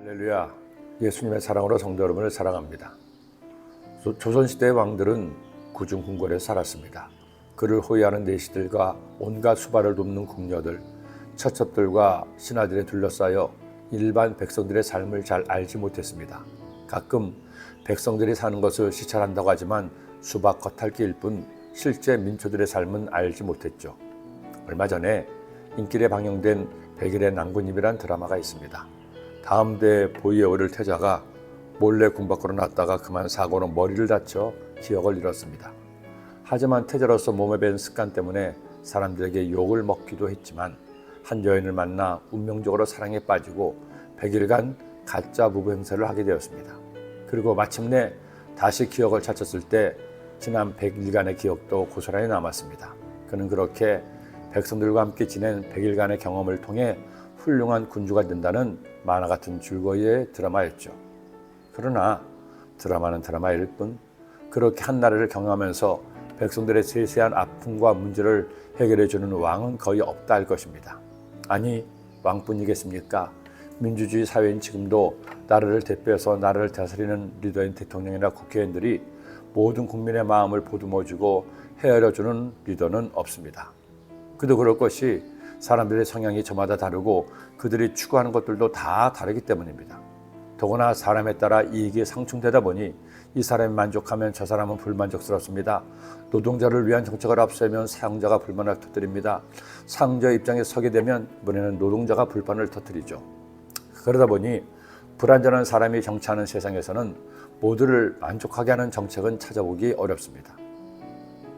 할렐루야. 예수님의 사랑으로 성도 여러분을 사랑합니다. 조선시대의 왕들은 구중궁궐에서 살았습니다. 그를 호위하는 내시들과 온갖 수발을 돕는 궁녀들, 처첩들과 신하들에 둘러싸여 일반 백성들의 삶을 잘 알지 못했습니다. 가끔 백성들이 사는 것을 시찰한다고 하지만 수박 겉핥기일 뿐 실제 민초들의 삶은 알지 못했죠. 얼마 전에 인기에 방영된 백일의 난군님이란 드라마가 있습니다. 다음 대 보위에 오를 태자가 몰래 궁 밖으로 났다가 그만 사고로 머리를 다쳐 기억을 잃었습니다. 하지만 태자로서 몸에 밴 습관 때문에 사람들에게 욕을 먹기도 했지만 한 여인을 만나 운명적으로 사랑에 빠지고 100일간 가짜 부부 행세를 하게 되었습니다. 그리고 마침내 다시 기억을 찾았을 때 지난 100일간의 기억도 고스란히 남았습니다. 그는 그렇게 백성들과 함께 지낸 100일간의 경험을 통해 훌륭한 군주가 된다는 만화 같은 줄거리의 드라마였죠. 그러나 드라마는 드라마일 뿐 그렇게 한 나라를 경험하면서 백성들의 세세한 아픔과 문제를 해결해주는 왕은 거의 없다 할 것입니다. 아니, 왕뿐이겠습니까? 민주주의 사회인 지금도 나라를 대표해서 나라를 다스리는 리더인 대통령이나 국회의원들이 모든 국민의 마음을 보듬어주고 헤아려주는 리더는 없습니다. 그도 그럴 것이 사람들의 성향이 저마다 다르고 그들이 추구하는 것들도 다 다르기 때문입니다. 더구나 사람에 따라 이익이 상충되다 보니 이 사람이 만족하면 저 사람은 불만족스럽습니다. 노동자를 위한 정책을 앞세우면 사용자가 불만을 터뜨립니다. 사용자의 입장에 서게 되면 이번에는 노동자가 불만을 터뜨리죠. 그러다 보니 불완전한 사람이 정치하는 세상에서는 모두를 만족하게 하는 정책은 찾아보기 어렵습니다.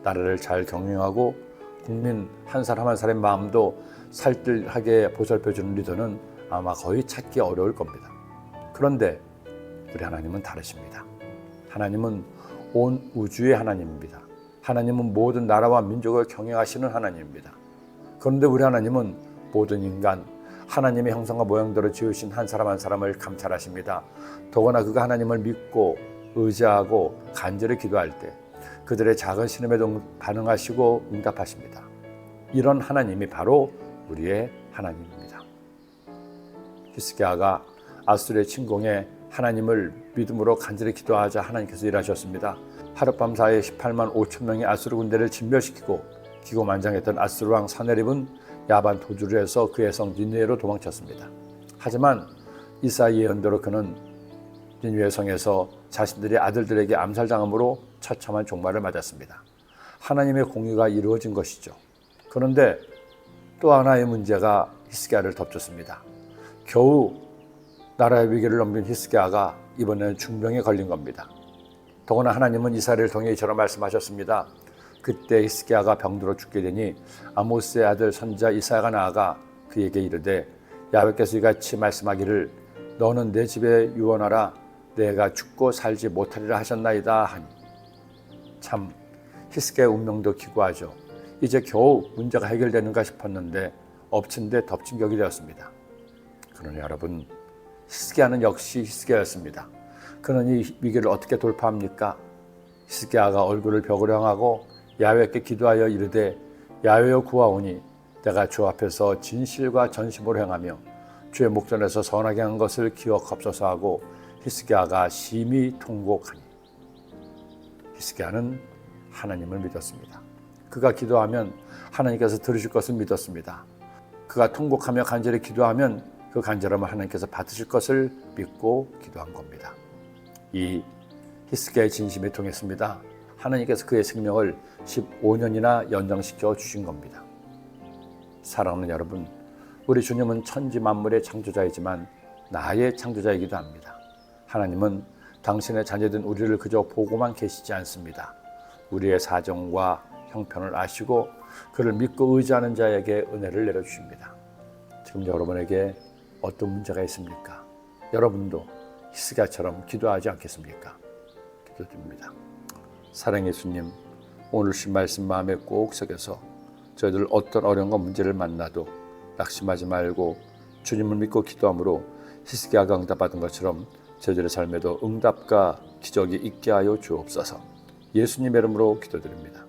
나라를 잘 경영하고 국민 한 사람 한 사람의 마음도 살뜰하게 보살펴주는 리더는 아마 거의 찾기 어려울 겁니다. 그런데 우리 하나님은 다르십니다. 하나님은 온 우주의 하나님입니다. 하나님은 모든 나라와 민족을 경영하시는 하나님입니다. 그런데 우리 하나님은 모든 인간, 하나님의 형상과 모양대로 지으신 한 사람 한 사람을 감찰하십니다. 더구나 그가 하나님을 믿고 의지하고 간절히 기도할 때 그들의 작은 신음에 반응하시고 응답하십니다. 이런 하나님이 바로 우리의 하나님입니다. 히스기야가 아수르의 침공에 하나님을 믿음으로 간절히 기도하자 하나님께서 일하셨습니다. 하룻밤 사이에 18만 5천 명의 아수르 군대를 진멸시키고 기고만장했던 아수르 왕 사네립은 야반 도주를 해서 그의 성 니느웨로 도망쳤습니다. 하지만 이사야 예언대로 그는 니느웨 성에서 자신들의 아들들에게 암살당함으로 처참한 종말을 맞았습니다. 하나님의 공의가 이루어진 것이죠. 그런데 또 하나의 문제가 히스기야를 덮쳤습니다. 겨우 나라의 위기를 넘긴 히스기야가 이번에는 중병에 걸린 겁니다. 더구나 하나님은 이사야를 통해 이처럼 말씀하셨습니다. 그때 히스기야가 병들어 죽게 되니 아모스의 아들 선지자 이사야가 나아가 그에게 이르되 야훼께서 이같이 말씀하기를 너는 내 집에 유언하라 내가 죽고 살지 못하리라 하셨나이다 하니 참 히스기야의 운명도 기구하죠. 이제 겨우 문제가 해결되는가 싶었는데 엎친 데 덮친 격이 되었습니다. 그러나 여러분, 히스기야는 역시 히스기야였습니다. 그는 이 위기를 어떻게 돌파합니까? 히스기야가 얼굴을 벽으로 향하고 야훼께 기도하여 이르되 야훼여 구하오니 내가 주 앞에서 진실과 전심으로 행하며 주의 목전에서 선하게 한 것을 기억하옵소서 하고 히스기야가 심히 통곡하니 히스기야는 하나님을 믿었습니다. 그가 기도하면 하나님께서 들으실 것을 믿었습니다. 그가 통곡하며 간절히 기도하면 그 간절함을 하나님께서 받으실 것을 믿고 기도한 겁니다. 이 히스기야의 진심이 통했습니다. 하나님께서 그의 생명을 15년이나 연장시켜 주신 겁니다. 사랑하는 여러분, 우리 주님은 천지 만물의 창조자이지만 나의 창조자이기도 합니다. 하나님은 당신의 자녀된 우리를 그저 보고만 계시지 않습니다. 우리의 사정과 형편을 아시고 그를 믿고 의지하는 자에게 은혜를 내려주십니다. 지금 여러분에게 어떤 문제가 있습니까? 여러분도 히스기야처럼 기도하지 않겠습니까? 기도드립니다. 사랑의 예수님, 오늘 주신 말씀 마음에 꼭 새겨서 저희들 어떤 어려움과 문제를 만나도 낙심하지 말고 주님을 믿고 기도함으로 히스기야가 응답받은 것처럼 저희들의 삶에도 응답과 기적이 있게 하여 주옵소서. 예수님의 이름으로 기도드립니다.